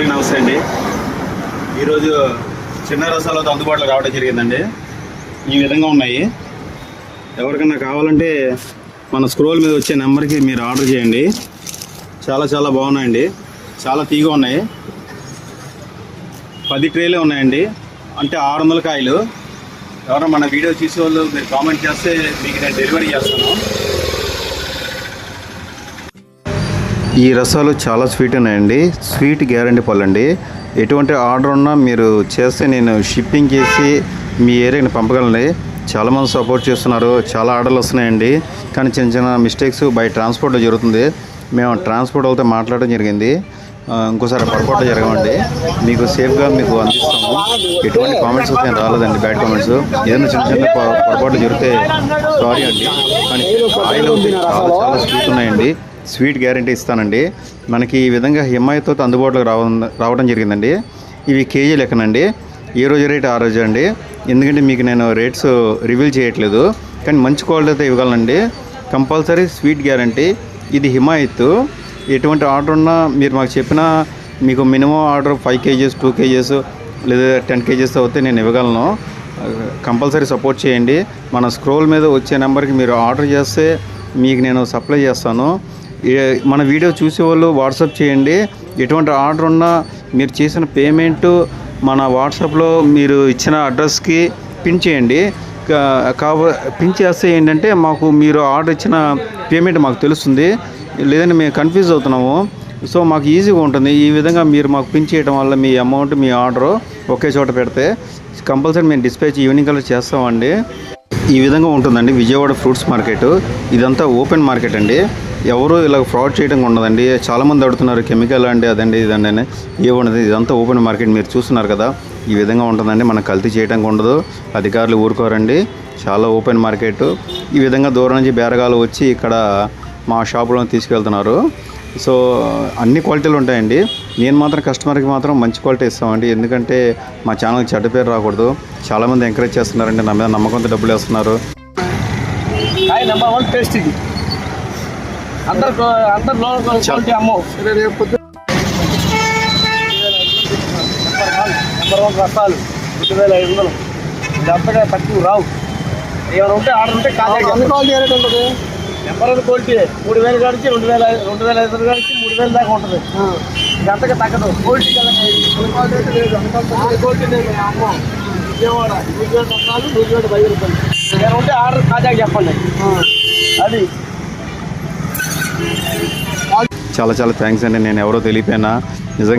అందరికీ నమస్తే అండి. ఈరోజు చిన్న రసాలతో అందుబాటులో రావడం జరిగిందండి. ఈ విధంగా ఉన్నాయి. ఎవరికైనా కావాలంటే మన స్క్రోల్ మీద వచ్చే నెంబర్కి మీరు ఆర్డర్ చేయండి. చాలా చాలా బాగున్నాయండి. చాలా తీగా ఉన్నాయి. 10 ట్రేలే ఉన్నాయండి. అంటే 600 కాయలు. ఎవరైనా మన వీడియో చూసే వాళ్ళు మీరు కామెంట్ చేస్తే మీకు నేను డెలివరీ చేస్తాను. ఈ రసాలు చాలా స్వీట్ ఉన్నాయండి. స్వీట్ గ్యారంటీ పళ్ళు అండి. ఎటువంటి ఆర్డర్ ఉన్నా మీరు చేస్తే నేను షిప్పింగ్ చేసి మీ ఏరియాని పంపగలండి. చాలామంది సపోర్ట్ చేస్తున్నారు. చాలా ఆర్డర్లు వస్తున్నాయండి. కానీ చిన్న చిన్న మిస్టేక్స్ బై ట్రాన్స్పోర్ట్లో జరుగుతుంది. మేము ట్రాన్స్పోర్ట్ వాళ్ళతో మాట్లాడడం జరిగింది. ఇంకోసారి పొరపాటు జరగమండి. మీకు సేఫ్గా మీకు అందిస్తాము. ఎటువంటి కామెంట్స్ అయితే రాలేదండి, బ్యాడ్ కామెంట్స్. ఏదైనా చిన్న చిన్న పొరపాటు జరిగితే సారీ అండి. కానీ ఆయిల్ అయితే చాలా చాలా స్వీట్ ఉన్నాయండి. స్వీట్ గ్యారంటీ ఇస్తానండి. మనకి ఈ విధంగా హిమాయత్తో అందుబాటులోకి రావడం జరిగిందండి. ఇవి కేజీ లెక్కనండి. ఏ రోజు రేట్ ఆ రోజు అండి. ఎందుకంటే మీకు నేను రేట్స్ రివీల్ చేయట్లేదు. కానీ మంచి క్వాలిటీ అయితే ఇవ్వగలనండి. Compulsory sweet guarantee. ఇది హిమాయత్. ఎటువంటి ఆర్డర్ ఉన్నా మీరు మాకు చెప్పినా మీకు మినిమం ఆర్డర్ 5 కేజీస్ 2 కేజీస్ లేదా 10 కేజీస్ అయితే నేను ఇవ్వగలను. కంపల్సరీ సపోర్ట్ చేయండి. మన స్క్రోల్ మీద వచ్చే నెంబర్కి మీరు ఆర్డర్ చేస్తే మీకు నేను సప్లై చేస్తాను. మన వీడియో చూసేవాళ్ళు వాట్సాప్ చేయండి. ఎటువంటి ఆర్డర్ ఉన్నా మీరు చేసిన పేమెంటు మన వాట్సాప్లో మీరు ఇచ్చిన అడ్రస్కి పిన్ చేయండి. పిన్ చేస్తే ఏంటంటే మాకు మీరు ఆర్డర్ ఇచ్చిన పేమెంట్ మాకు తెలుస్తుంది. లేదంటే మేము కన్ఫ్యూజ్ అవుతున్నాము. సో మాకు ఈజీగా ఉంటుంది. ఈ విధంగా మీరు మాకు పిన్ చేయడం వల్ల మీ అమౌంట్ మీ ఆర్డరు ఒకే చోట పెడితే కంపల్సరీ మేము డిస్పాచ్ ఈవినింగ్ కల్లా చేస్తామండి. ఈ విధంగా ఉంటుందండి విజయవాడ ఫ్రూట్స్ మార్కెట్. ఇదంతా ఓపెన్ మార్కెట్ అండి. ఎవరు ఇలా ఫ్రాడ్ చేయడం ఉండదండి. చాలామంది అడుగుతున్నారు కెమికల్ అండి అదండి ఇదండి అని. ఏముండదు. ఇదంతా ఓపెన్ మార్కెట్. మీరు చూస్తున్నారు కదా, ఈ విధంగా ఉంటుందండి. మనం కల్తీ చేయడానికి ఉండదు. అధికారులు ఊరుకోరండి. చాలా ఓపెన్ మార్కెట్. ఈ విధంగా దూరం నుంచి బేరగాలు వచ్చి ఇక్కడ మా షాపులో తీసుకెళ్తున్నారు. సో అన్ని క్వాలిటీలు ఉంటాయండి. నేను మాత్రం కస్టమర్కి మాత్రం మంచి క్వాలిటీ ఇస్తామండి. ఎందుకంటే మా ఛానల్కి చెడ్డ పేరు రాకూడదు. చాలామంది ఎంకరేజ్ చేస్తున్నారండి. నా మీద నమ్మకంతో డబ్బులు వేస్తున్నారు. నెంబర్ 1 టేస్ట్ ఇది. అందరు క్వాలిటీ అమ్మో. నెంబర్ 1 రసాలు 2500. డబ్బుగా తక్కువ రావు. ఏమైనా ఉంటే ఆర్డర్ ఉంటే క్వాలిటీ ఉంటుంది. నెంబర్ 1 క్వాలిటీ 3000 కాడికి 2500 కాడికి 3000 దాకా ఉంటుంది. ఇది అంతగా తగ్గదు. క్వాలిటీ కదా క్వాలిటీ అయితే లేదు. క్వాలిటీ లేదు. అమ్మో విజయవాడ 100 రసాలు 100 రూపాయలు. ఏమైనా ఉంటే ఆర్డర్ తాజాగా చెప్పండి. అది చాలా చాలా థ్యాంక్స్ అండి. నేను ఎవరో తెలియపోయినా నిజంగా